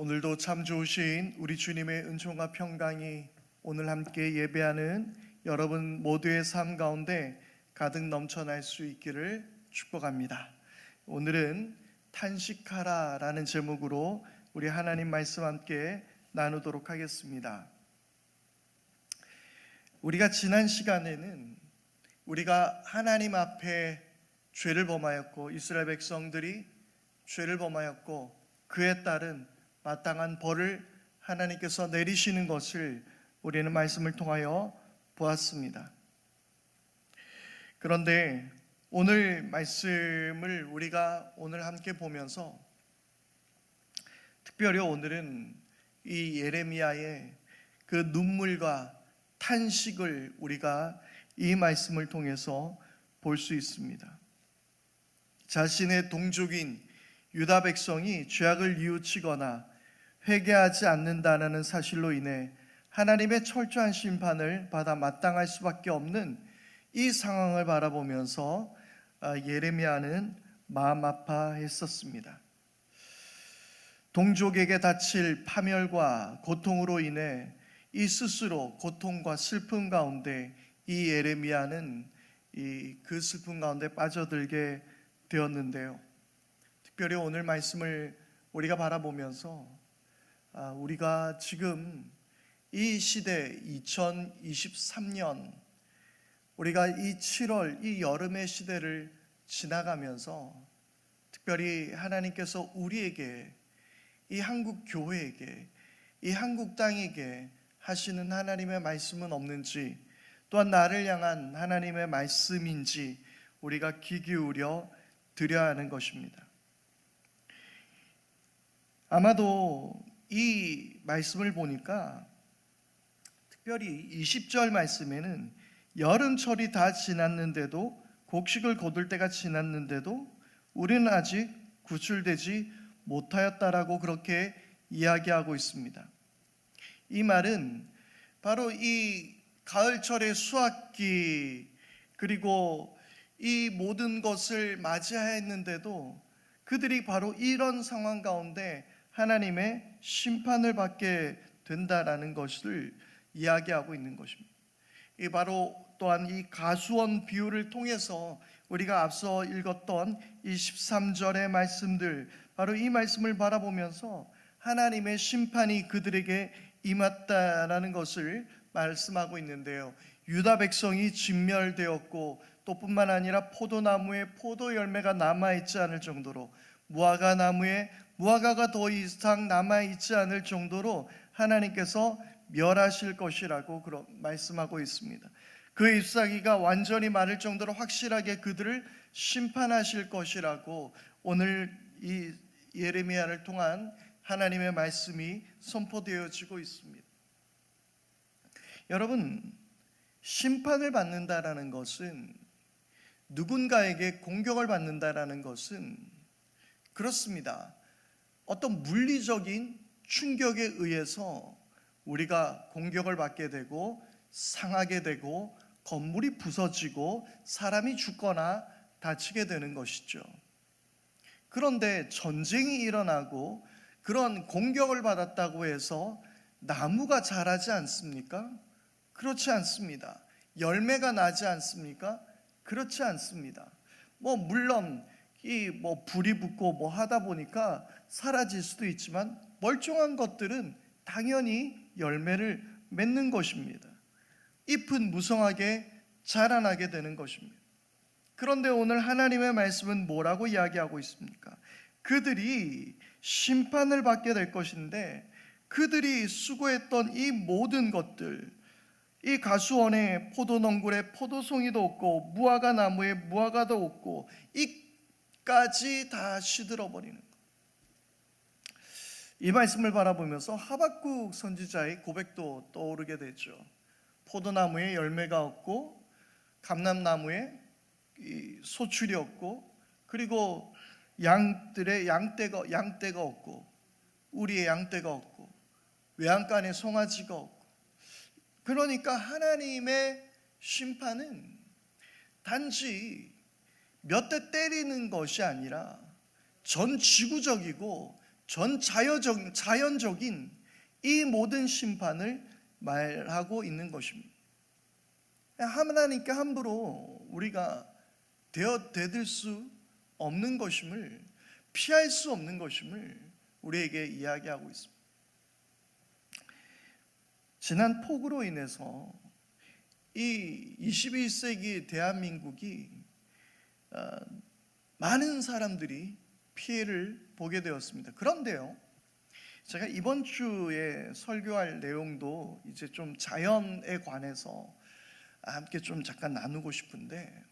오늘도 참 좋으신 우리 주님의 은총과 평강이 오늘 함께 예배하는 여러분 모두의 삶 가운데 가득 넘쳐날 수 있기를 축복합니다. 오늘은 탄식하라라는 제목으로 우리 하나님 말씀 함께 나누도록 하겠습니다. 우리가 지난 시간에는 우리가 하나님 앞에 죄를 범하였고 이스라엘 백성들이 죄를 범하였고 그에 따른 마땅한 벌을 하나님께서 내리시는 것을 우리는 말씀을 통하여 보았습니다. 그런데 오늘 말씀을 우리가 오늘 함께 보면서 특별히 오늘은 이 예레미야의 그 눈물과 탄식을 우리가 이 말씀을 통해서 볼 수 있습니다. 자신의 동족인 유다 백성이 죄악을 뉘우치거나 회개하지 않는다는 사실로 인해 하나님의 철저한 심판을 받아 마땅할 수밖에 없는 이 상황을 바라보면서 예레미야는 마음 아파했었습니다. 동족에게 닥칠 파멸과 고통으로 인해 이 스스로 고통과 슬픔 가운데 이 예레미야는 그 슬픔 가운데 빠져들게 되었는데요. 특별히 오늘 말씀을 우리가 바라보면서 우리가 지금 이 시대 2023년 우리가 이 7월 이 여름의 시대를 지나가면서 특별히 하나님께서 우리에게 이 한국 교회에게 이 한국 땅에게 하시는 하나님의 말씀은 없는지, 또한 나를 향한 하나님의 말씀인지 우리가 귀 기울여 드려야 하는 것입니다. 아마도 이 말씀을 보니까 특별히 20절 말씀에는 여름철이 다 지났는데도, 곡식을 거둘 때가 지났는데도 우리는 아직 구출되지 못하였다라고 그렇게 이야기하고 있습니다. 이 말은 바로 이 가을철의 수확기 그리고 이 모든 것을 맞이하였는데도 그들이 바로 이런 상황 가운데 하나님의 심판을 받게 된다라는 것을 이야기하고 있는 것입니다. 이 바로 또한 이 가수원 비유를 통해서 우리가 앞서 읽었던 이 13절의 말씀들, 바로 이 말씀을 바라보면서 하나님의 심판이 그들에게 임했다라는 것을 말씀하고 있는데요. 유다 백성이 진멸되었고 또 뿐만 아니라 포도나무에 포도 열매가 남아있지 않을 정도로, 무화과 나무에 무화과가 더 이상 남아있지 않을 정도로 하나님께서 멸하실 것이라고 말씀하고 있습니다. 그 잎사귀가 완전히 마를 정도로 확실하게 그들을 심판하실 것이라고 오늘 이 예레미야를 통한 하나님의 말씀이 선포되어지고 있습니다. 여러분, 심판을 받는다라는 것은, 누군가에게 공격을 받는다라는 것은 그렇습니다. 어떤 물리적인 충격에 의해서 우리가 공격을 받게 되고 상하게 되고 건물이 부서지고 사람이 죽거나 다치게 되는 것이죠. 그런데 전쟁이 일어나고 그런 공격을 받았다고 해서 나무가 자라지 않습니까? 그렇지 않습니다. 열매가 나지 않습니까? 그렇지 않습니다. 물론 불이 붙고 하다 보니까 사라질 수도 있지만 멀쩡한 것들은 당연히 열매를 맺는 것입니다. 잎은 무성하게 자라나게 되는 것입니다. 그런데 오늘 하나님의 말씀은 뭐라고 이야기하고 있습니까? 그들이 심판을 받게 될 것인데, 그들이 수고했던 이 모든 것들, 이 가수원에 포도농굴에 포도송이도 없고 무화과 나무에 무화과도 없고 이까지 다 시들어버리는 것. 이 말씀을 바라보면서 하박국 선지자의 고백도 떠오르게 되죠. 포도나무에 열매가 없고 감람나무에 소출이 없고, 그리고 양들의 양떼가 없고, 우리의 양떼가 없고, 외양간에 송아지가 없고. 그러니까 하나님의 심판은 단지 몇 대 때리는 것이 아니라 전 지구적이고 전 자연적인 이 모든 심판을 말하고 있는 것입니다. 하나님께 함부로 우리가 대들 수 없는 것임을, 피할 수 없는 것임을 우리에게 이야기하고 있습니다. 지난 폭우로 인해서 이 21세기 대한민국이 많은 사람들이 피해를 보게 되었습니다. 그런데요, 제가 이번 주에 설교할 내용도 이제 좀 자연에 관해서 함께 좀 잠깐 나누고 싶은데,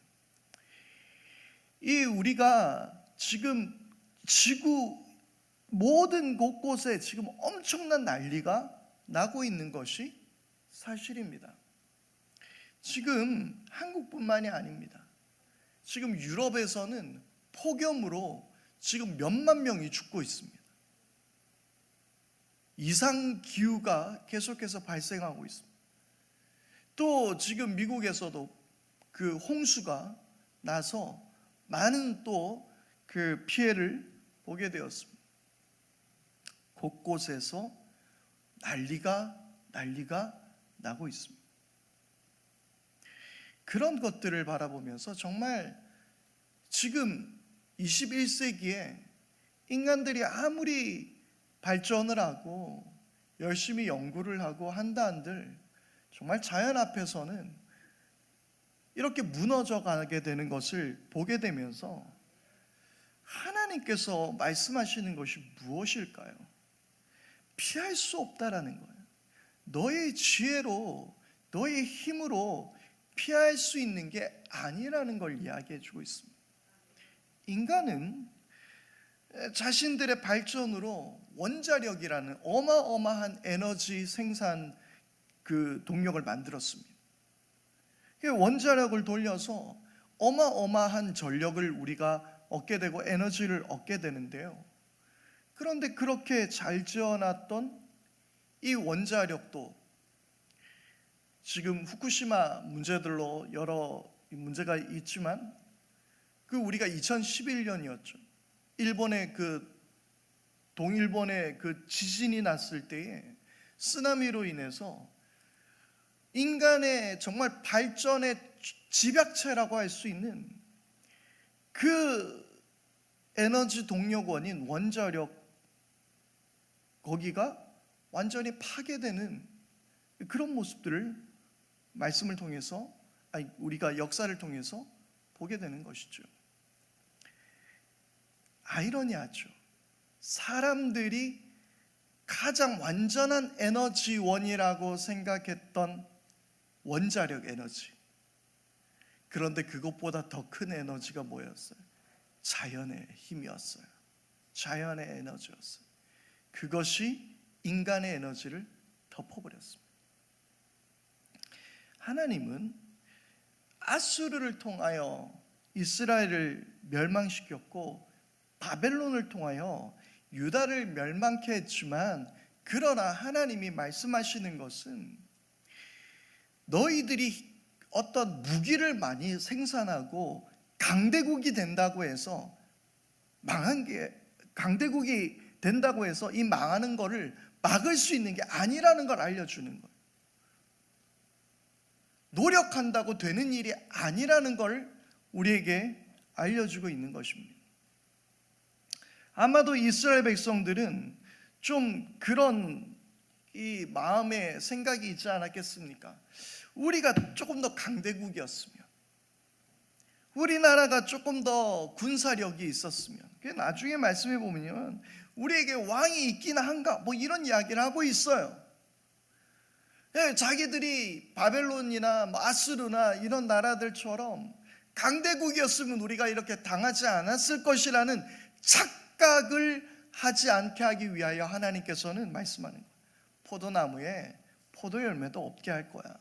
이 우리가 지금 지구 모든 곳곳에 지금 엄청난 난리가 나고 있는 것이 사실입니다. 지금 한국뿐만이 아닙니다. 지금 유럽에서는 폭염으로 지금 몇만 명이 죽고 있습니다. 이상 기후가 계속해서 발생하고 있습니다. 또 지금 미국에서도 그 홍수가 나서 많은 또 그 피해를 보게 되었습니다. 곳곳에서 난리가 나고 있습니다. 그런 것들을 바라보면서 정말 지금 21세기에 인간들이 아무리 발전을 하고 열심히 연구를 하고 한다 한들 정말 자연 앞에서는 이렇게 무너져 가게 되는 것을 보게 되면서 하나님께서 말씀하시는 것이 무엇일까요? 피할 수 없다라는 거예요. 너의 지혜로, 너의 힘으로 피할 수 있는 게 아니라는 걸 이야기해 주고 있습니다. 인간은 자신들의 발전으로 원자력이라는 어마어마한 에너지 생산 그 동력을 만들었습니다. 원자력을 돌려서 어마어마한 전력을 우리가 얻게 되고 에너지를 얻게 되는데요. 그런데 그렇게 잘 지어놨던 이 원자력도 지금 후쿠시마 문제들로 여러 문제가 있지만, 그 우리가 2011년이었죠. 일본의 동일본의 그 지진이 났을 때에 쓰나미로 인해서 인간의 정말 발전의 집약체라고 할 수 있는 그 에너지 동력원인 원자력, 거기가 완전히 파괴되는 그런 모습들을 말씀을 통해서, 우리가 역사를 통해서 보게 되는 것이죠. 아이러니하죠. 사람들이 가장 완전한 에너지원이라고 생각했던 원자력 에너지, 그런데 그것보다 더 큰 에너지가 뭐였어요? 자연의 힘이었어요. 자연의 에너지였어요. 그것이 인간의 에너지를 덮어버렸습니다. 하나님은 아수르를 통하여 이스라엘을 멸망시켰고 바벨론을 통하여 유다를 멸망케 했지만, 그러나 하나님이 말씀하시는 것은 너희들이 어떤 무기를 많이 생산하고 강대국이 된다고 해서 강대국이 된다고 해서 이 망하는 거를 막을 수 있는 게 아니라는 걸 알려주는 거예요. 노력한다고 되는 일이 아니라는 걸 우리에게 알려주고 있는 것입니다. 아마도 이스라엘 백성들은 좀 그런 이 마음의 생각이 있지 않았겠습니까? 우리가 조금 더 강대국이었으면, 우리나라가 조금 더 군사력이 있었으면, 나중에 말씀해 보면 우리에게 왕이 있긴 한가, 뭐 이런 이야기를 하고 있어요. 자기들이 바벨론이나 아수르나 이런 나라들처럼 강대국이었으면 우리가 이렇게 당하지 않았을 것이라는 착각을 하지 않게 하기 위하여 하나님께서는 말씀하는 거예요. 포도나무에 포도 열매도 없게 할 거야.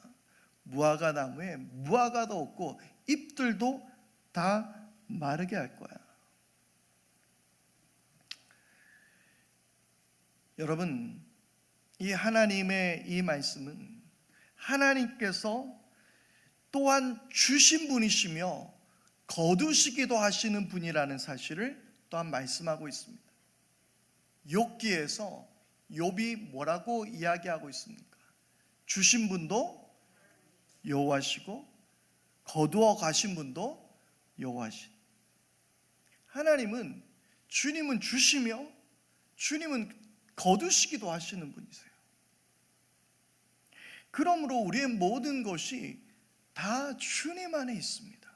무화과 나무에 무화과도 없고 잎들도 다 마르게 할 거야. 여러분, 이 하나님의 이 말씀은 하나님께서 또한 주신 분이시며 거두시기도 하시는 분이라는 사실을 또한 말씀하고 있습니다. 욥기에서 욥이 뭐라고 이야기하고 있습니까? 주신 분도 여호와시고 거두어 가신 분도 여호와시. 하나님은, 주님은 주시며 주님은 거두시기도 하시는 분이세요. 그러므로 우리의 모든 것이 다 주님 안에 있습니다.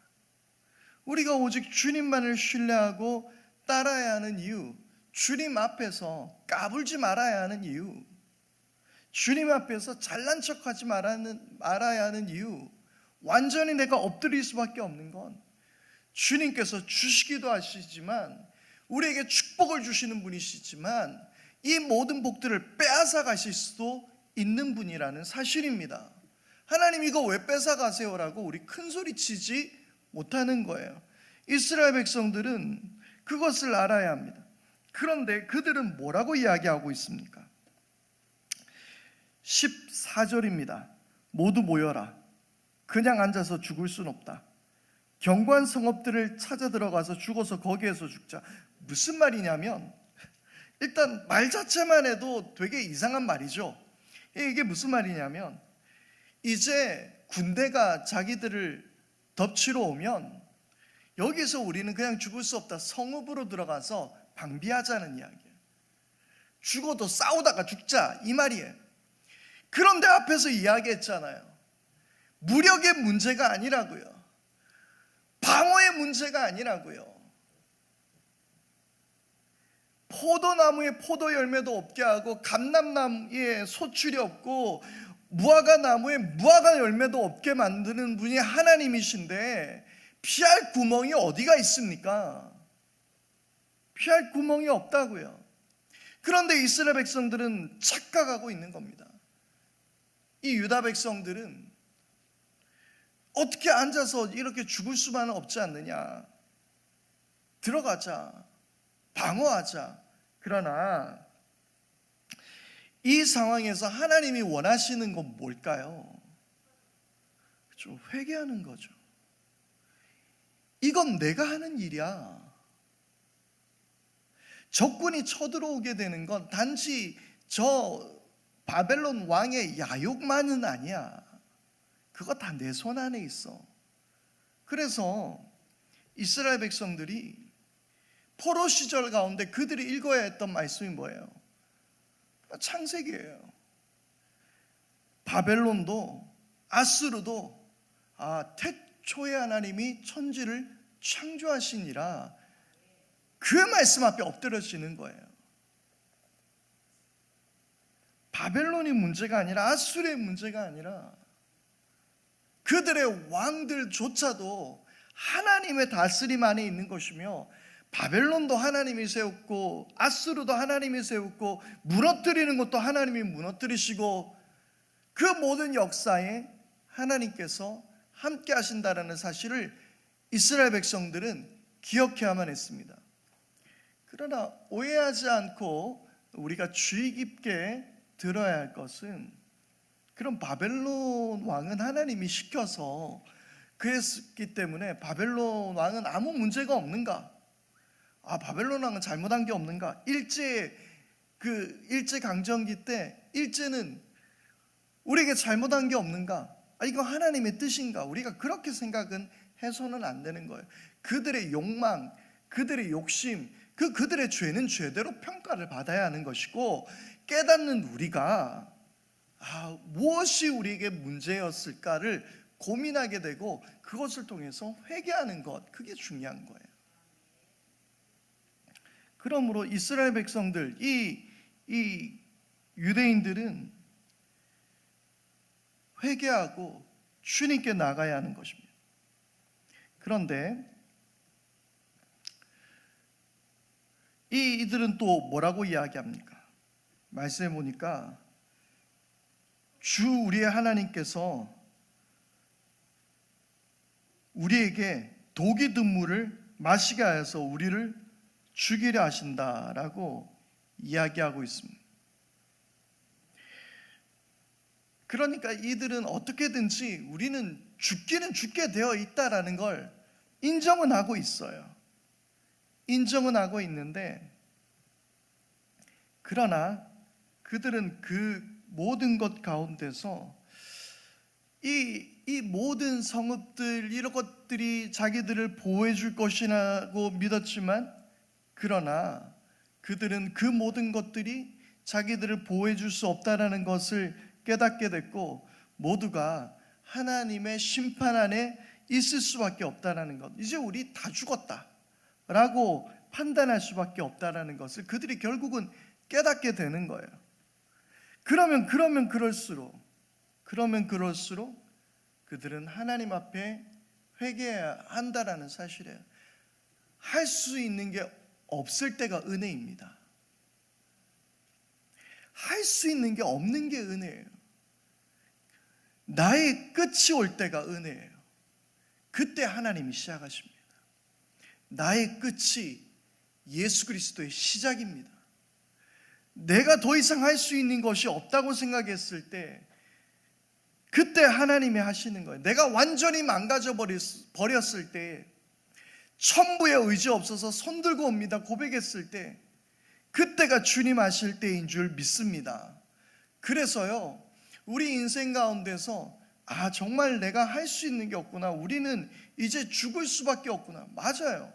우리가 오직 주님만을 신뢰하고 따라야 하는 이유, 주님 앞에서 까불지 말아야 하는 이유, 주님 앞에서 잘난 척하지 말아야 하는 이유, 완전히 내가 엎드릴 수밖에 없는 건 주님께서 주시기도 하시지만, 우리에게 축복을 주시는 분이시지만 이 모든 복들을 빼앗아 가실 수도 있는 분이라는 사실입니다. 하나님 이거 왜 뺏어 가세요라고 우리 큰 소리 치지 못하는 거예요. 이스라엘 백성들은 그것을 알아야 합니다. 그런데 그들은 뭐라고 이야기하고 있습니까? 14절입니다. 모두 모여라. 그냥 앉아서 죽을 순 없다. 견고한 성읍들을 찾아 들어가서 죽어서 거기에서 죽자. 무슨 말이냐면, 일단 말 자체만 해도 되게 이상한 말이죠. 이게 무슨 말이냐면, 이제 군대가 자기들을 덮치러 오면 여기서 우리는 그냥 죽을 수 없다. 성읍으로 들어가서 방비하자는 이야기예요. 죽어도 싸우다가 죽자, 이 말이에요. 그런데 앞에서 이야기했잖아요. 무력의 문제가 아니라고요. 방어의 문제가 아니라고요. 포도나무에 포도 열매도 없게 하고 감람나무에 소출이 없고 무화과 나무에 무화과 열매도 없게 만드는 분이 하나님이신데 피할 구멍이 어디가 있습니까? 피할 구멍이 없다고요. 그런데 이스라엘 백성들은 착각하고 있는 겁니다. 이 유다 백성들은 어떻게 앉아서 이렇게 죽을 수만은 없지 않느냐, 들어가자, 방어하자. 그러나 이 상황에서 하나님이 원하시는 건 뭘까요? 좀 회개하는 거죠. 이건 내가 하는 일이야. 적군이 쳐들어오게 되는 건 단지 저 바벨론 왕의 야욕만은 아니야. 그거 다 내 손 안에 있어. 그래서 이스라엘 백성들이 포로 시절 가운데 그들이 읽어야 했던 말씀이 뭐예요? 창세기예요. 바벨론도 아수르도 태초에 하나님이 천지를 창조하시니라, 그 말씀 앞에 엎드려지는 거예요. 바벨론이 문제가 아니라, 아수르의 문제가 아니라, 그들의 왕들조차도 하나님의 다스림 안에 있는 것이며, 바벨론도 하나님이 세웠고 아수르도 하나님이 세웠고 무너뜨리는 것도 하나님이 무너뜨리시고, 그 모든 역사에 하나님께서 함께 하신다라는 사실을 이스라엘 백성들은 기억해야만 했습니다. 그러나 오해하지 않고 우리가 주의 깊게 들어야 할 것은, 그럼 바벨론 왕은 하나님이 시켜서 그랬기 때문에 바벨론 왕은 아무 문제가 없는가? 바벨론 왕은 잘못한 게 없는가? 일제 강점기 때 일제는 우리에게 잘못한 게 없는가? 이거 하나님의 뜻인가? 우리가 그렇게 생각은 해서는 안 되는 거예요. 그들의 욕망, 그들의 욕심, 그들의 죄는 죄대로 평가를 받아야 하는 것이고, 깨닫는 우리가 무엇이 우리에게 문제였을까를 고민하게 되고 그것을 통해서 회개하는 것, 그게 중요한 거예요. 그러므로 이스라엘 백성들, 이 유대인들은 회개하고 주님께 나가야 하는 것입니다. 그런데 이들은 또 뭐라고 이야기합니까? 말씀해 보니까 주 우리의 하나님께서 우리에게 독이 든 물을 마시게 하여서 우리를 죽이려 하신다라고 이야기하고 있습니다. 그러니까 이들은 어떻게든지 우리는 죽기는 죽게 되어 있다라는 걸 인정은 하고 있어요. 인정은 하고 있는데 그러나 그들은 그 모든 것 가운데서 이 모든 성읍들, 이런 것들이 자기들을 보호해 줄 것이라고 믿었지만, 그러나 그들은 그 모든 것들이 자기들을 보호해 줄 수 없다는 것을 깨닫게 됐고, 모두가 하나님의 심판 안에 있을 수밖에 없다는 것, 이제 우리 다 죽었다 라고 판단할 수밖에 없다는 것을 그들이 결국은 깨닫게 되는 거예요. 그러면 그럴수록 그들은 하나님 앞에 회개해야 한다라는 사실이에요. 할 수 있는 게 없을 때가 은혜입니다. 할 수 있는 게 없는 게 은혜예요. 나의 끝이 올 때가 은혜예요. 그때 하나님이 시작하십니다. 나의 끝이 예수 그리스도의 시작입니다. 내가 더 이상 할 수 있는 것이 없다고 생각했을 때, 그때 하나님이 하시는 거예요. 내가 완전히 망가져 버렸을 때, 천부의 의지 없어서 손들고 옵니다 고백했을 때, 그때가 주님 하실 때인 줄 믿습니다. 그래서요, 우리 인생 가운데서 정말 내가 할 수 있는 게 없구나, 우리는 이제 죽을 수밖에 없구나. 맞아요.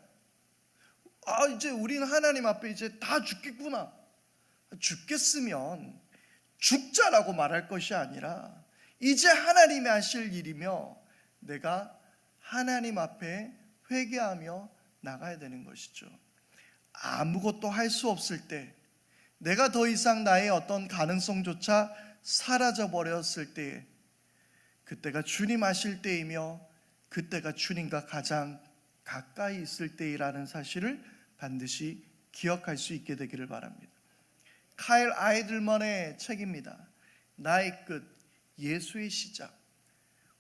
이제 우리는 하나님 앞에 이제 다 죽겠구나. 죽겠으면 죽자라고 말할 것이 아니라 이제 하나님이 하실 일이며 내가 하나님 앞에 회개하며 나가야 되는 것이죠. 아무것도 할 수 없을 때, 내가 더 이상 나의 어떤 가능성조차 사라져 버렸을 때, 그때가 주님 하실 때이며 그때가 주님과 가장 가까이 있을 때이라는 사실을 반드시 기억할 수 있게 되기를 바랍니다. 카일 아이들만의 책입니다. 나의 끝, 예수의 시작.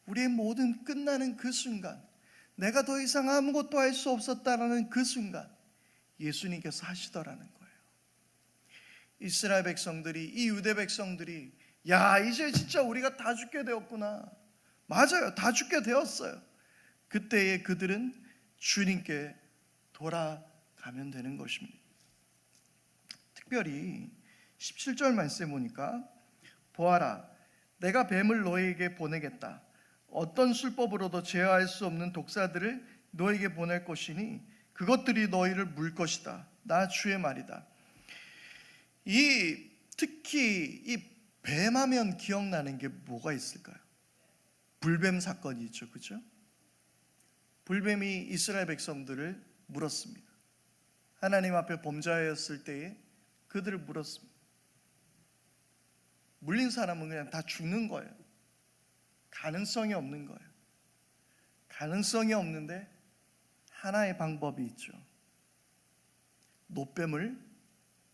우리의 모든 끝나는 그 순간, 내가 더 이상 아무것도 할 수 없었다라는 그 순간, 예수님께서 하시더라는 거예요. 이스라엘 백성들이, 이 유대 백성들이 이제 진짜 우리가 다 죽게 되었구나. 맞아요, 다 죽게 되었어요. 그때에 그들은 주님께 돌아가면 되는 것입니다. 특별히 17절 말씀에 보니까, 보아라, 내가 뱀을 너에게 보내겠다. 어떤 술법으로도 제어할 수 없는 독사들을 너에게 보낼 것이니 그것들이 너희를 물 것이다. 나 주의 말이다. 특히 이 뱀하면 기억나는 게 뭐가 있을까요? 불뱀 사건이 있죠, 그렇죠? 불뱀이 이스라엘 백성들을 물었습니다. 하나님 앞에 범죄하였을 때에 그들을 물었습니다. 물린 사람은 그냥 다 죽는 거예요. 가능성이 없는 거예요. 가능성이 없는데 하나의 방법이 있죠. 놋뱀을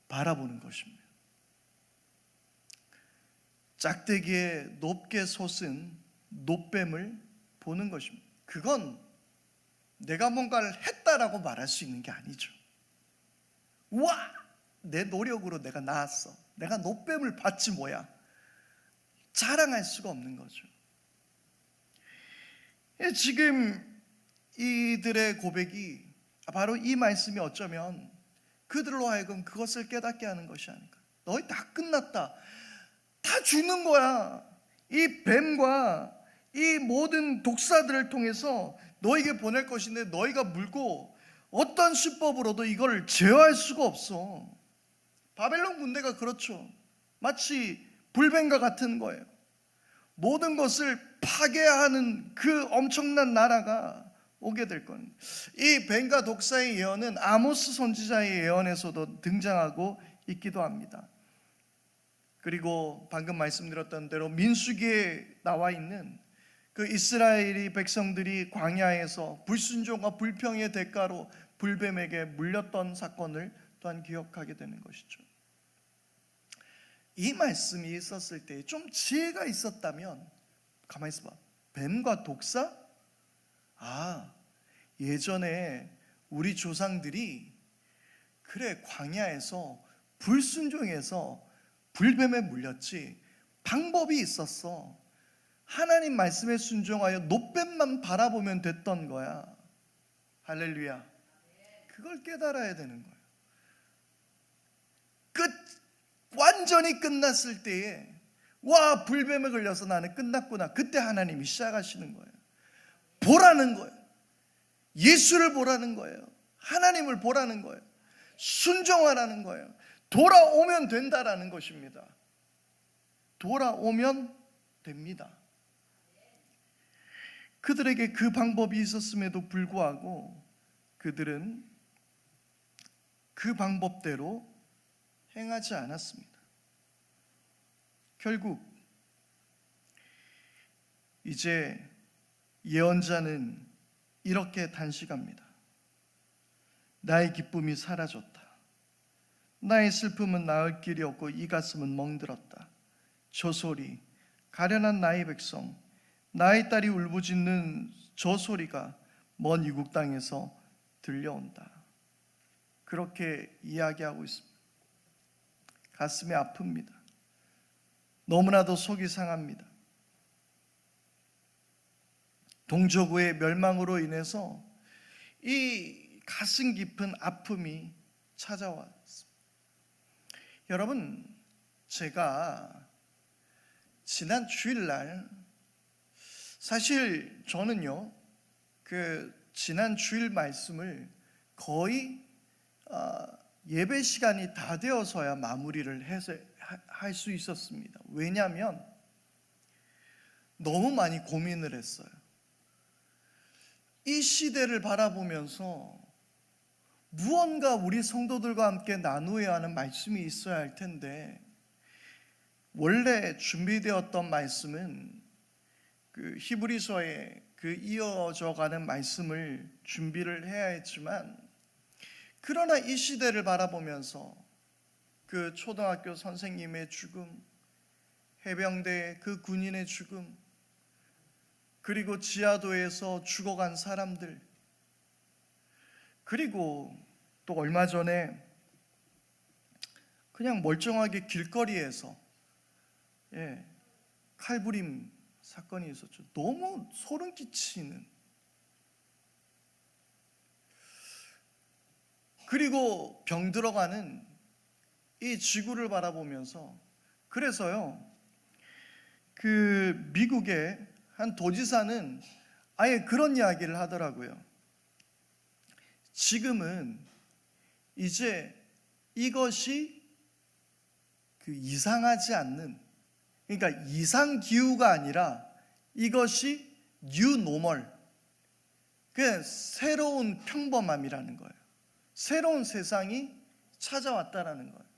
바라보는 것입니다. 짝대기에 높게 솟은 놋뱀을 보는 것입니다. 그건 내가 뭔가를 했다라고 말할 수 있는 게 아니죠. 우와! 내 노력으로 내가 나았어. 내가 놋뱀을 봤지 뭐야. 자랑할 수가 없는 거죠. 지금 이들의 고백이 바로 이 말씀이 어쩌면 그들로 하여금 그것을 깨닫게 하는 것이 아닌가. 너희 다 끝났다. 다 죽는 거야. 이 뱀과 이 모든 독사들을 통해서 너에게 보낼 것인데 너희가 물고 어떤 수법으로도 이걸 제어할 수가 없어. 바벨론 군대가 그렇죠. 마치 불뱀과 같은 거예요. 모든 것을 파괴하는 그 엄청난 나라가 오게 될 겁니다. 이 뱀과 독사의 예언은 아모스 선지자의 예언에서도 등장하고 있기도 합니다. 그리고 방금 말씀드렸던 대로 민수기에 나와 있는 그 이스라엘이 백성들이 광야에서 불순종과 불평의 대가로 불뱀에게 물렸던 사건을 또한 기억하게 되는 것이죠. 이 말씀이 있었을 때 좀 지혜가 있었다면, 가만히 있어봐, 뱀과 독사? 예전에 우리 조상들이 그래 광야에서 불순종해서 불뱀에 물렸지, 방법이 있었어. 하나님 말씀에 순종하여 놋뱀만 바라보면 됐던 거야. 할렐루야. 그걸 깨달아야 되는 거예요. 완전히 끝났을 때에 와, 불뱀에 걸려서 나는 끝났구나. 그때 하나님이 시작하시는 거예요. 보라는 거예요. 예수를 보라는 거예요. 하나님을 보라는 거예요. 순종하라는 거예요. 돌아오면 된다라는 것입니다. 돌아오면 됩니다. 그들에게 그 방법이 있었음에도 불구하고 그들은 그 방법대로 행하지 않았습니다. 결국 이제 예언자는 이렇게 단식합니다. 나의 기쁨이 사라졌다. 나의 슬픔은 나을 길이 없고 이 가슴은 멍들었다. 저 소리, 가련한 나의 백성, 나의 딸이 울부짖는 저 소리가 먼 이국 땅에서 들려온다. 그렇게 이야기하고 있습니다. 가슴이 아픕니다. 너무나도 속이 상합니다. 동족의 멸망으로 인해서 이 가슴 깊은 아픔이 찾아왔습니다. 여러분, 제가 지난 주일날 사실 저는요 지난 주일 말씀을 거의 예배 시간이 다 되어서야 마무리를 해서 할 수 있었습니다. 왜냐하면 너무 많이 고민을 했어요. 이 시대를 바라보면서 무언가 우리 성도들과 함께 나누어야 하는 말씀이 있어야 할 텐데, 원래 준비되었던 말씀은 그 히브리서에 그 이어져 가는 말씀을 준비를 해야 했지만, 그러나 이 시대를 바라보면서 그 초등학교 선생님의 죽음, 해병대 그 군인의 죽음, 그리고 지하도에서 죽어간 사람들, 그리고 또 얼마 전에 그냥 멀쩡하게 길거리에서 칼부림 사건이 있었죠. 너무 소름 끼치는, 그리고 병들어가는 이 지구를 바라보면서, 그래서요 그 미국의 한 도지사는 아예 그런 이야기를 하더라고요. 지금은 이제 이것이 그 이상하지 않는, 그러니까 이상기후가 아니라 이것이 뉴노멀, 그 새로운 평범함이라는 거예요. 새로운 세상이 찾아왔다라는 거예요.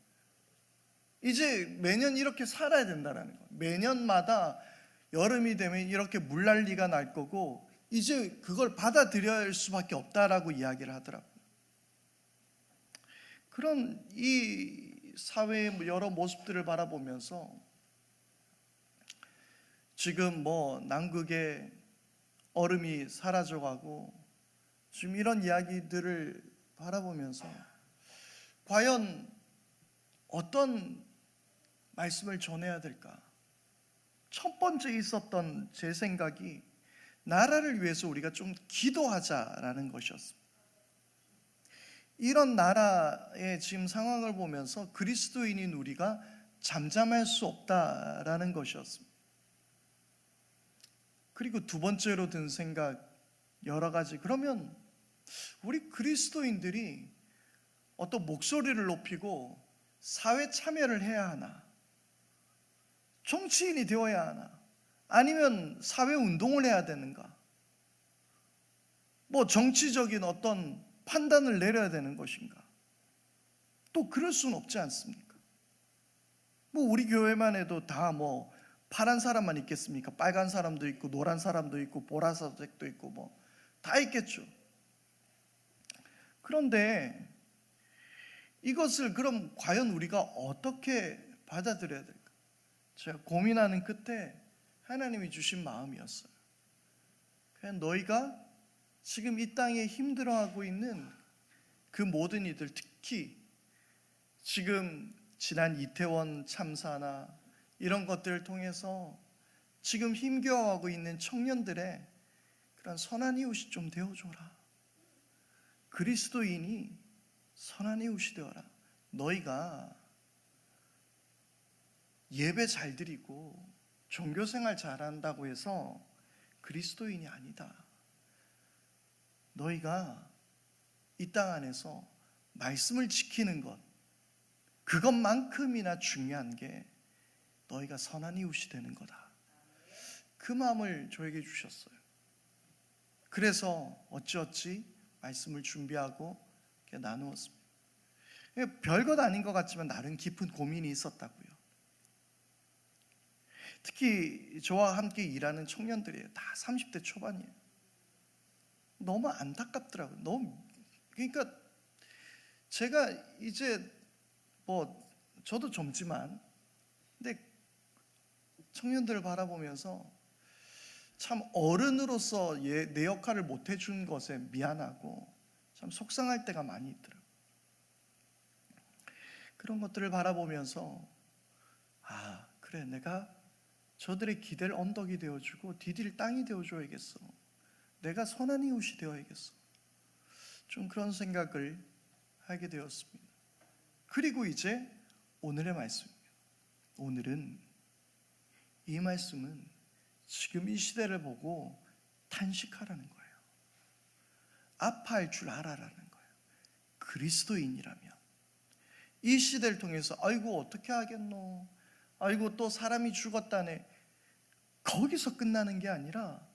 이제 매년 이렇게 살아야 된다라는 거예요. 매년마다 여름이 되면 이렇게 물난리가 날 거고, 이제 그걸 받아들여야 할 수밖에 없다라고 이야기를 하더라고요. 그런 이 사회의 여러 모습들을 바라보면서 지금 남극에 얼음이 사라져가고 지금 이런 이야기들을 바라보면서 과연 어떤 말씀을 전해야 될까? 첫 번째 있었던 제 생각이 나라를 위해서 우리가 좀 기도하자라는 것이었습니다. 이런 나라의 지금 상황을 보면서 그리스도인인 우리가 잠잠할 수 없다라는 것이었습니다. 그리고 두 번째로 든 생각 여러 가지, 그러면 우리 그리스도인들이 어떤 목소리를 높이고 사회 참여를 해야 하나? 정치인이 되어야 하나? 아니면 사회 운동을 해야 되는가? 정치적인 어떤 판단을 내려야 되는 것인가? 또 그럴 수는 없지 않습니까? 우리 교회만 해도 다 파란 사람만 있겠습니까? 빨간 사람도 있고 노란 사람도 있고 보라색도 있고 다 있겠죠. 그런데 이것을 그럼 과연 우리가 어떻게 받아들여야 될까? 제가 고민하는 끝에 하나님이 주신 마음이었어요. 그냥 너희가 지금 이 땅에 힘들어하고 있는 그 모든 이들, 특히 지금 지난 이태원 참사나 이런 것들을 통해서 지금 힘겨워하고 있는 청년들의 그런 선한 이웃이 좀 되어줘라. 그리스도인이 선한 이웃이 되어라. 너희가 예배 잘 드리고 종교생활 잘한다고 해서 그리스도인이 아니다. 너희가 이 땅 안에서 말씀을 지키는 것, 그것만큼이나 중요한 게 너희가 선한 이웃이 되는 거다. 그 마음을 저에게 주셨어요. 그래서 어찌어찌 말씀을 준비하고 이렇게 나누었습니다. 별것 아닌 것 같지만 나름 깊은 고민이 있었다고요. 특히 저와 함께 일하는 청년들이에요. 다 30대 초반이에요. 너무 안타깝더라고요. 그러니까 제가 이제 저도 젊지만 근데 청년들을 바라보면서 참 어른으로서 내 역할을 못 해준 것에 미안하고 참 속상할 때가 많이 있더라고요. 그런 것들을 바라보면서 그래, 내가 저들의 기댈 언덕이 되어주고 디딜 땅이 되어줘야겠어. 내가 선한 이웃이 되어야겠어. 좀 그런 생각을 하게 되었습니다. 그리고 이제 오늘의 말씀입니다. 오늘은 이 말씀은 지금 이 시대를 보고 탄식하라는 거예요. 아파할 줄 알아라는 거예요. 그리스도인이라면 이 시대를 통해서 아이고 어떻게 하겠노, 아이고 또 사람이 죽었다네, 거기서 끝나는 게 아니라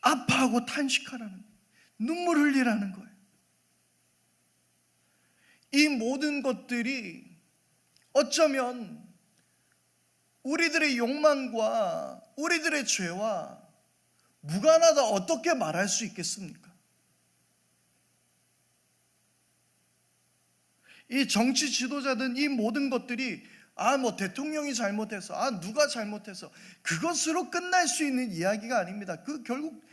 아파하고 탄식하라는 거예요. 눈물 흘리라는 거예요. 이 모든 것들이 어쩌면 우리들의 욕망과 우리들의 죄와 무관하다 어떻게 말할 수 있겠습니까? 이 정치 지도자든 이 모든 것들이 대통령이 잘못해서 누가 잘못해서 그것으로 끝날 수 있는 이야기가 아닙니다. 결국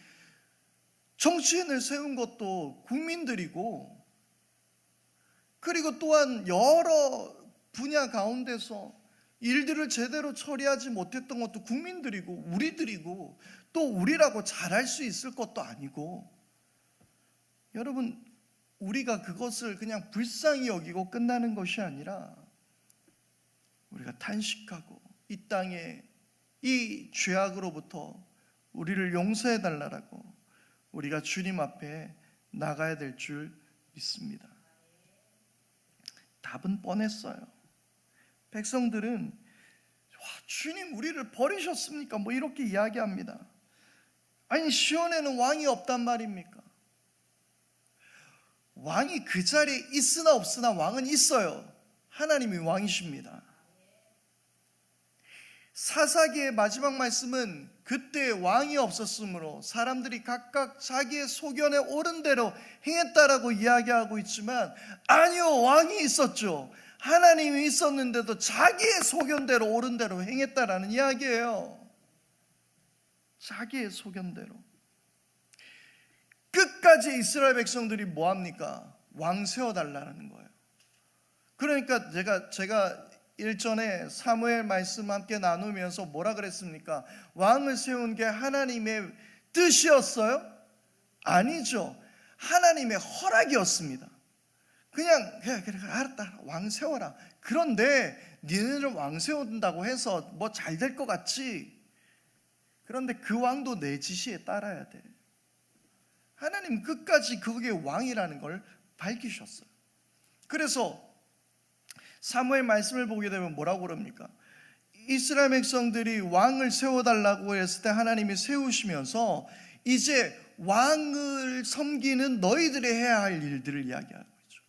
정치인을 세운 것도 국민들이고, 그리고 또한 여러 분야 가운데서 일들을 제대로 처리하지 못했던 것도 국민들이고 우리들이고, 또 우리라고 잘할 수 있을 것도 아니고, 여러분, 우리가 그것을 그냥 불쌍히 여기고 끝나는 것이 아니라 우리가 탄식하고 이 땅에 이 죄악으로부터 우리를 용서해 달라고 우리가 주님 앞에 나가야 될 줄 믿습니다. 답은 뻔했어요. 백성들은 주님 우리를 버리셨습니까? 이렇게 이야기합니다. 아니, 시온에는 왕이 없단 말입니까? 왕이 그 자리에 있으나 없으나 왕은 있어요. 하나님이 왕이십니다. 사사기의 마지막 말씀은 그때 왕이 없었으므로 사람들이 각각 자기의 소견에 옳은 대로 행했다라고 이야기하고 있지만, 아니요, 왕이 있었죠. 하나님이 있었는데도 자기의 소견대로 옳은 대로 행했다라는 이야기예요. 자기의 소견대로. 끝까지 이스라엘 백성들이 뭐합니까? 왕 세워달라는 거예요. 그러니까 제가 일전에 사무엘 말씀 함께 나누면서 뭐라 그랬습니까? 왕을 세운 게 하나님의 뜻이었어요? 아니죠. 하나님의 허락이었습니다. 그냥 그래 알았다, 왕 세워라. 그런데 니네를 왕 세운다고 해서 잘 될 것 같지? 그런데 그 왕도 내 지시에 따라야 돼. 하나님 끝까지 그게 왕이라는 걸 밝히셨어요. 그래서 사무엘 말씀을 보게 되면 뭐라고 그럽니까? 이스라엘 백성들이 왕을 세워달라고 했을 때 하나님이 세우시면서 이제 왕을 섬기는 너희들이 해야 할 일들을 이야기하고 있죠.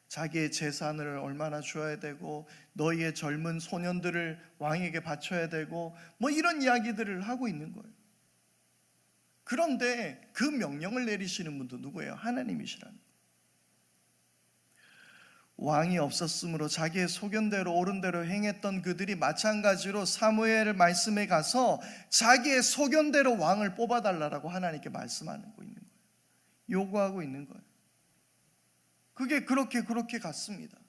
자기의 재산을 얼마나 줘야 되고, 너희의 젊은 소년들을 왕에게 바쳐야 되고, 이런 이야기들을 하고 있는 거예요. 그런데 그 명령을 내리시는 분도 누구예요? 하나님이시라는 거예요. 왕이 없었으므로 자기의 소견대로 옳은 대로 행했던 그들이 마찬가지로 사무엘 말씀에 가서 자기의 소견대로 왕을 뽑아달라고 하나님께 말씀하고 있는 거예요. 요구하고 있는 거예요. 그게 그렇게 갔습니다.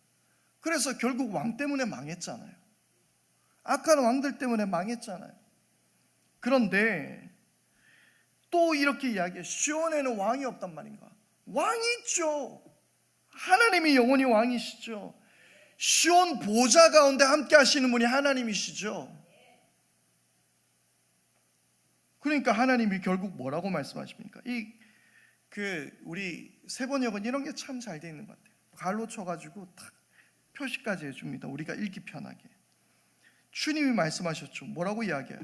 그래서 결국 왕 때문에 망했잖아요. 악한 왕들 때문에 망했잖아요. 그런데 또 이렇게 이야기해요. 시온에는 왕이 없단 말인가? 왕이 있죠. 하나님이 영원히 왕이시죠. 시온 보좌 가운데 함께 하시는 분이 하나님이시죠. 그러니까 하나님이 결국 뭐라고 말씀하십니까? 우리 세번역은 이런 게 참 잘 돼 있는 것 같아요. 갈로 쳐가지고 딱 표시까지 해줍니다. 우리가 읽기 편하게. 주님이 말씀하셨죠. 뭐라고 이야기해요?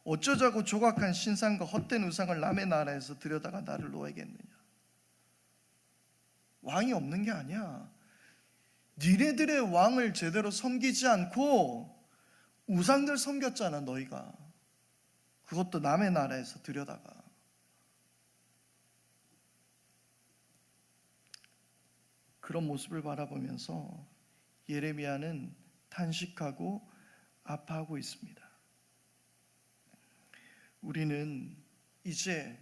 어쩌자고 조각한 신상과 헛된 우상을 남의 나라에서 들여다가 나를 놓아야겠느냐. 왕이 없는 게 아니야. 니네들의 왕을 제대로 섬기지 않고 우상들 섬겼잖아, 너희가. 그것도 남의 나라에서 들여다가. 그런 모습을 바라보면서 예레미야는 탄식하고 아파하고 있습니다. 우리는 이제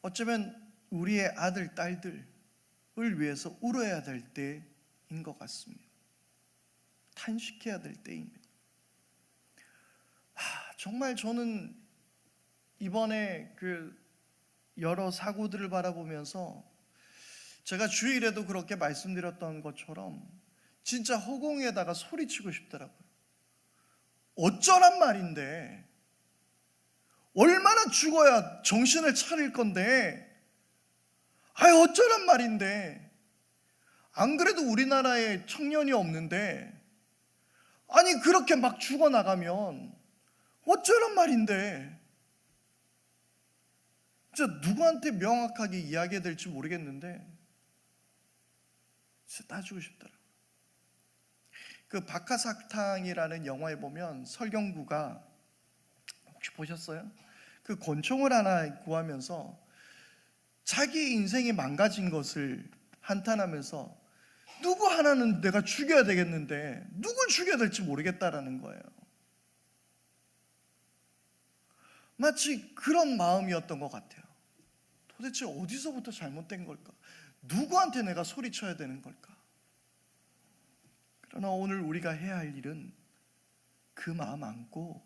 어쩌면 우리의 아들, 딸들을 위해서 울어야 될 때인 것 같습니다. 탄식해야 될 때입니다. 정말 저는 이번에 여러 사고들을 바라보면서 제가 주일에도 그렇게 말씀드렸던 것처럼 진짜 허공에다가 소리치고 싶더라고요. 어쩌란 말인데, 얼마나 죽어야 정신을 차릴 건데, 어쩌란 말인데, 안 그래도 우리나라에 청년이 없는데, 아니 그렇게 막 죽어나가면 어쩌란 말인데, 진짜 누구한테 명확하게 이야기해야 될지 모르겠는데 진짜 따지고 싶더라고요. 박하사탕이라는 영화에 보면 설경구가, 혹시 보셨어요? 권총을 하나 구하면서 자기 인생이 망가진 것을 한탄하면서 누구 하나는 내가 죽여야 되겠는데 누굴 죽여야 될지 모르겠다라는 거예요. 마치 그런 마음이었던 것 같아요. 도대체 어디서부터 잘못된 걸까? 누구한테 내가 소리쳐야 되는 걸까? 그러나 오늘 우리가 해야 할 일은 그 마음 안고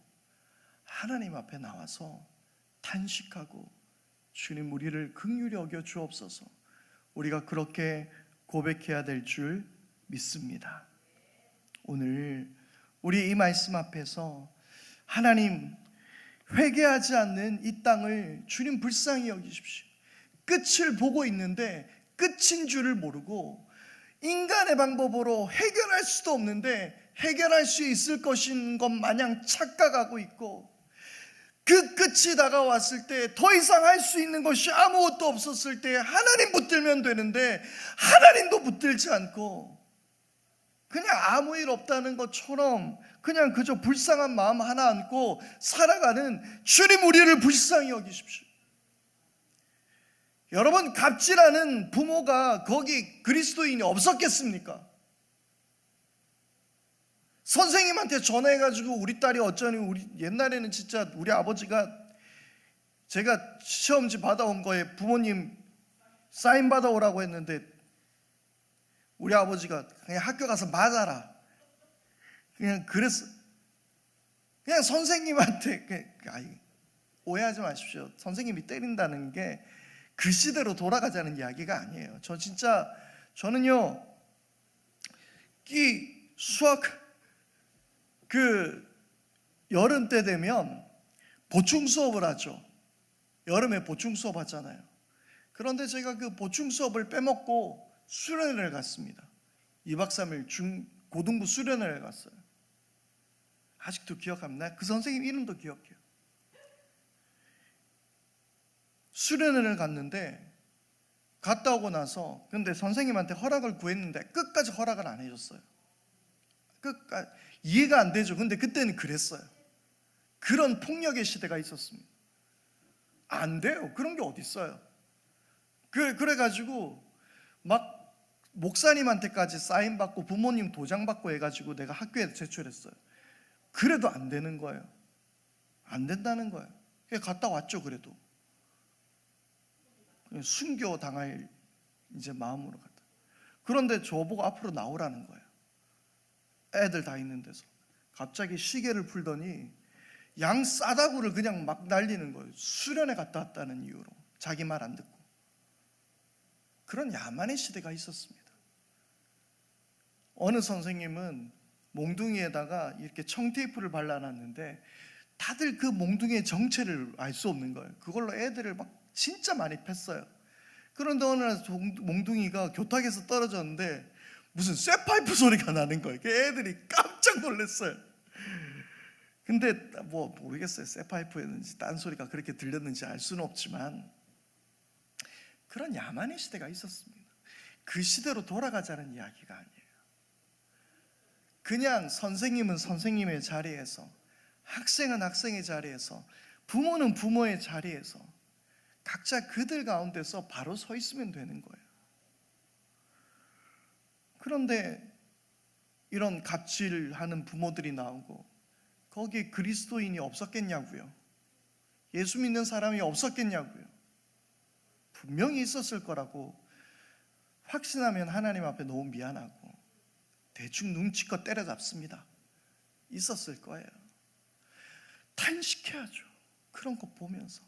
하나님 앞에 나와서 탄식하고, 주님 우리를 긍휼히 여겨 주옵소서, 우리가 그렇게 고백해야 될 줄 믿습니다. 오늘 우리 이 말씀 앞에서 하나님, 회개하지 않는 이 땅을 주님 불쌍히 여기십시오. 끝을 보고 있는데 끝인 줄을 모르고 인간의 방법으로 해결할 수도 없는데 해결할 수 있을 것인 것 마냥 착각하고 있고, 그 끝이 다가왔을 때 더 이상 할 수 있는 것이 아무것도 없었을 때 하나님 붙들면 되는데 하나님도 붙들지 않고 그냥 아무 일 없다는 것처럼 그냥 그저 불쌍한 마음 하나 안고 살아가는 주님, 우리를 불쌍히 여기십시오. 여러분, 갑질하는 부모가 거기 그리스도인이 없었겠습니까? 선생님한테 전화해가지고 우리 딸이 어쩌니, 옛날에는 진짜 우리 아버지가 제가 시험지 받아온 거에 부모님 사인 받아오라고 했는데 우리 아버지가 그냥 학교 가서 맞아라, 그냥 그랬어. 그냥 선생님한테, 오해하지 마십시오. 선생님이 때린다는 게 그 시대로 돌아가자는 이야기가 아니에요. 저는요, 이 수학 여름 때 되면 보충 수업을 하죠. 여름에 보충 수업 하잖아요. 그런데 제가 그 보충 수업을 빼먹고 수련회를 갔습니다. 2박 3일 고등부 수련회를 갔어요. 아직도 기억합니다. 그 선생님 이름도 기억해요. 수련회를 갔는데, 갔다 오고 나서 근데 선생님한테 허락을 구했는데 끝까지 허락을 안 해줬어요. 끝까지. 이해가 안 되죠. 근데 그때는 그랬어요. 그런 폭력의 시대가 있었습니다. 안 돼요. 그런 게 어디 있어요. 그래가지고 막 목사님한테까지 사인 받고 부모님 도장 받고 해가지고 내가 학교에 제출했어요. 그래도 안 되는 거예요. 안 된다는 거예요. 갔다 왔죠. 그래도 순교 당할 이제 마음으로 갔다. 그런데 저보고 앞으로 나오라는 거예요. 애들 다 있는 데서 갑자기 시계를 풀더니 양 싸다구를 그냥 막 날리는 거예요. 수련회 갔다 왔다는 이유로, 자기 말 안 듣고. 그런 야만의 시대가 있었습니다. 어느 선생님은 몽둥이에다가 이렇게 청테이프를 발라놨는데 다들 그 몽둥이의 정체를 알 수 없는 거예요. 그걸로 애들을 막 진짜 많이 팼어요. 그런데 어느 날 몽둥이가 교탁에서 떨어졌는데 무슨 쇠파이프 소리가 나는 거예요. 그 애들이 깜짝 놀랐어요. 근데 뭐 모르겠어요. 쇠파이프였는지 딴 소리가 그렇게 들렸는지 알 수는 없지만 그런 야만의 시대가 있었습니다. 그 시대로 돌아가자는 이야기가 아니에요. 그냥 선생님은 선생님의 자리에서, 학생은 학생의 자리에서, 부모는 부모의 자리에서 각자 그들 가운데서 바로 서 있으면 되는 거예요. 그런데 이런 갑질하는 부모들이 나오고 거기에 그리스도인이 없었겠냐고요? 예수 믿는 사람이 없었겠냐고요? 분명히 있었을 거라고 확신하면 하나님 앞에 너무 미안하고 대충 눈치껏 때려잡습니다. 있었을 거예요. 탄식해야죠. 그런 거 보면서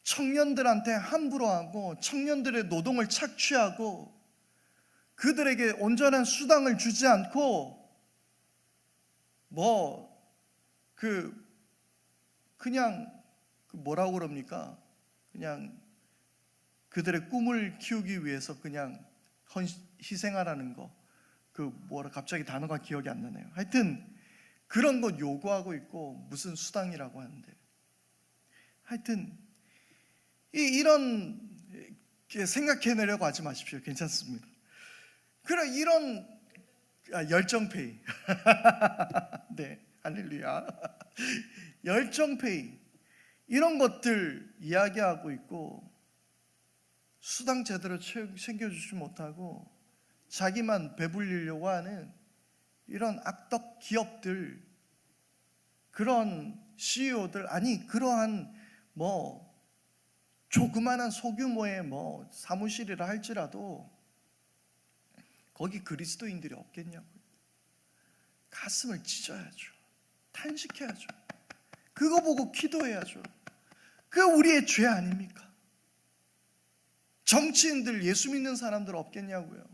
청년들한테 함부로 하고 청년들의 노동을 착취하고 그들에게 온전한 수당을 주지 않고 그냥 뭐라고 그럽니까? 그냥 그들의 꿈을 키우기 위해서 그냥 희생하라는 거. 갑자기 단어가 기억이 안 나네요. 하여튼 그런 것 요구하고 있고 무슨 수당이라고 하는데 하여튼 이런 생각해내려고 하지 마십시오. 괜찮습니다. 그래 이런 열정페이 네 할렐루야 열정페이 이런 것들 이야기하고 있고 수당 제대로 챙겨주지 못하고 자기만 배불리려고 하는 이런 악덕 기업들 그런 CEO들 그러한 조그마한 소규모의 사무실이라 할지라도 거기 그리스도인들이 없겠냐고요. 가슴을 찢어야죠. 탄식해야죠. 그거 보고 기도해야죠. 그게 우리의 죄 아닙니까? 정치인들, 예수 믿는 사람들 없겠냐고요.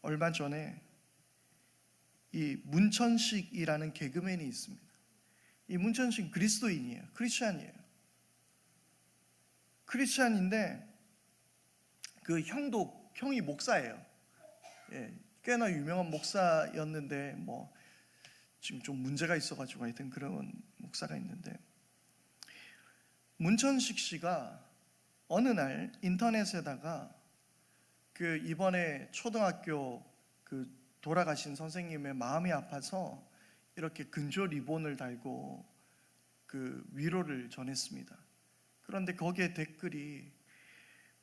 얼마 전에 이 문천식이라는 개그맨이 있습니다. 이 문천식 그리스도인이에요. 크리스찬이에요. 크리스찬인데 그 형이 목사예요. 꽤나 유명한 목사였는데 지금 좀 문제가 있어가지고 하여튼 그런 목사가 있는데 문천식 씨가 어느 날 인터넷에다가 이번에 초등학교 돌아가신 선생님의 마음이 아파서 이렇게 근조 리본을 달고 위로를 전했습니다. 그런데 거기에 댓글이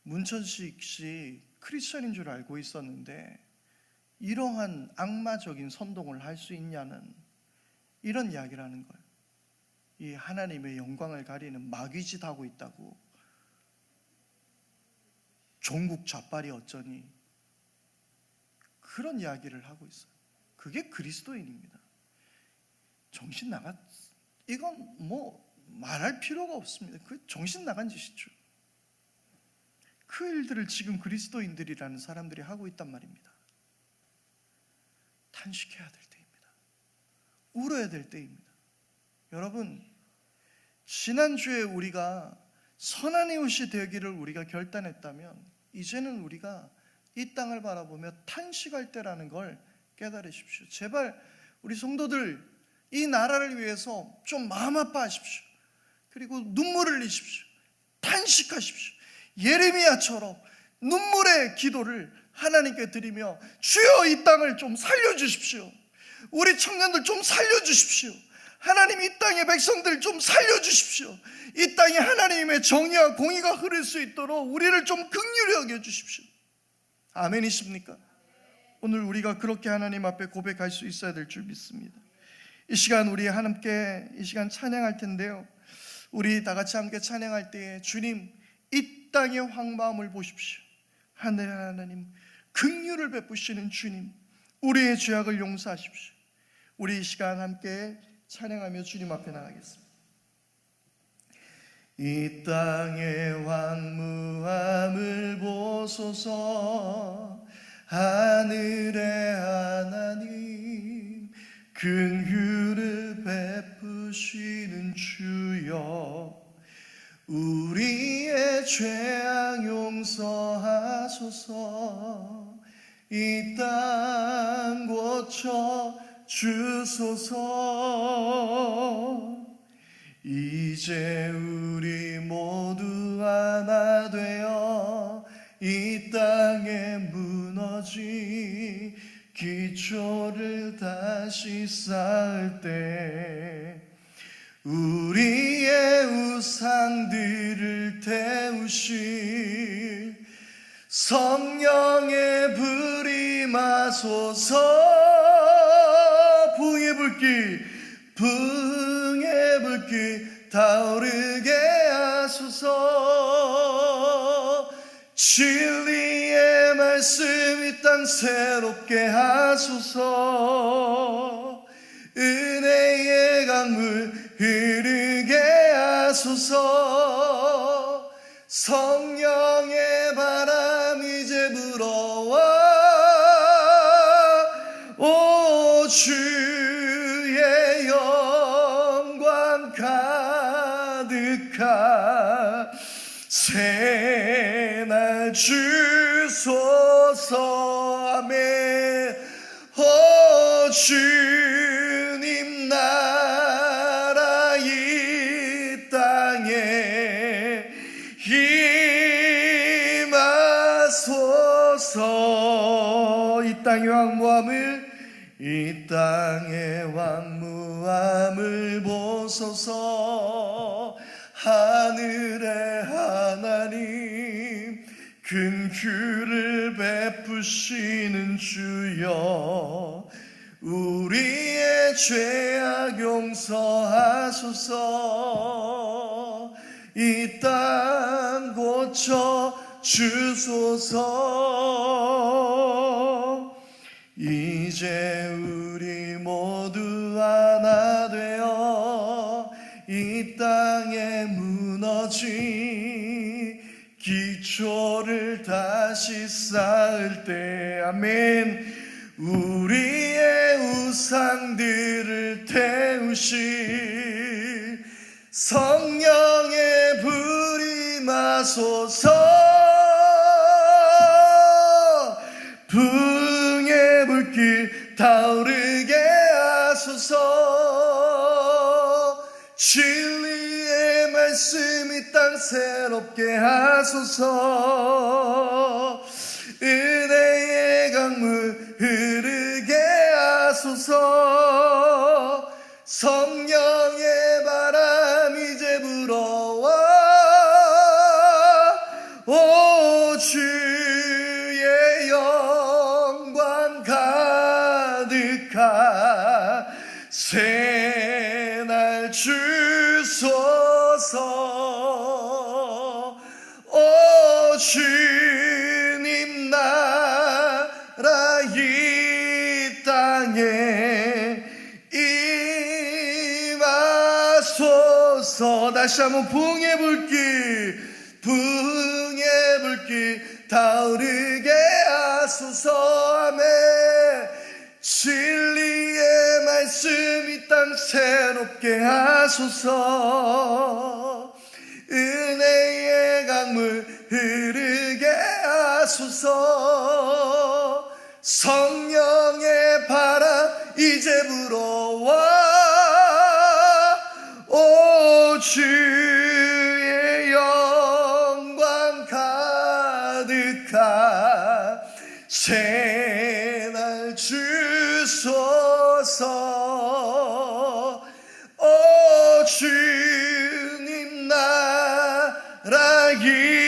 문천식 씨 크리스천인 줄 알고 있었는데 이러한 악마적인 선동을 할 수 있냐는 이런 이야기를 하는 거예요. 이 하나님의 영광을 가리는 마귀짓 하고 있다고. 종국 좌빨이 어쩌니 그런 이야기를 하고 있어요. 그게 그리스도인입니다. 정신 나간 이건 말할 필요가 없습니다. 정신 나간 짓이죠. 그 일들을 지금 그리스도인들이라는 사람들이 하고 있단 말입니다. 탄식해야 될 때입니다. 울어야 될 때입니다. 여러분, 지난주에 우리가 선한 이웃이 되기를 우리가 결단했다면 이제는 우리가 이 땅을 바라보며 탄식할 때라는 걸 깨달으십시오. 제발 우리 성도들 이 나라를 위해서 좀 마음 아파하십시오. 그리고 눈물을 흘리십시오. 탄식하십시오. 예레미야처럼 눈물의 기도를 하나님께 드리며 주여 이 땅을 좀 살려주십시오. 우리 청년들 좀 살려주십시오. 하나님 이 땅의 백성들 좀 살려주십시오. 이 땅에 하나님의 정의와 공의가 흐를 수 있도록 우리를 좀 긍휼히 여겨주십시오. 아멘이십니까? 오늘 우리가 그렇게 하나님 앞에 고백할 수 있어야 될 줄 믿습니다. 이 시간 우리 함께 이 시간 찬양할 텐데요, 우리 다 같이 함께 찬양할 때에 주님 이 땅의 황마음을 보십시오. 하늘 하나님 긍휼을 베푸시는 주님, 우리의 죄악을 용서하십시오. 우리 이 시간 함께 찬양하며 주님 앞에 나가겠습니다. 이 땅의 황무함을 보소서. 하늘의 하나님 긍휼을 베푸시는 주여, 우리의 죄악 용서하소서. 이 땅 고쳐 주소서. 이제 우리 모두 하나 되어 이 땅에 무너진 기초를 다시 쌓을 때 우리의 우상들을 태우실 성령의 불이 임하소서. 부흥의 불길 타오르게 하소서. 진리의 말씀 이 땅 새롭게 하소서. 은혜의 강물 흐르게 하소서. 성령의 바람 이제 불어와 오 주의 영광 가득한 새날 주소서. 아멘. 오 주님 나라 이 땅에 임하소서. 이 땅의 왕무함을 보소서. 하늘의 하나님 긍휼을 베푸시는 주여, 우리의 죄악 용서하소서. 이 땅 고쳐 주소서. 이제 우리 모두 하나 되어 이 땅에 무너진 기초를 다시 쌓을 때 아멘. 우리의 우상들을 태우실 성령의 불이 임하소서. 부흥의 불길 타오르게 하소서. 진리의 말씀 이 땅 새롭게 하소서. 은혜의 강물 흐르게 하소서. 성령의 바람 이제 불어와 오 주의 영광 가득한 새날 주소서. 오 주님 나라 이 땅에 임하소서. 다시 한번 부흥의 불길 타오르게 하소서. 아멘. 진리의 말씀 이 땅 새롭게 하소서. 은혜의 강물 흐르게 하소서. 성령의 바람 이제 불어와 오 주의 영광 가득한 새날 주소서. 오 주님 나라 이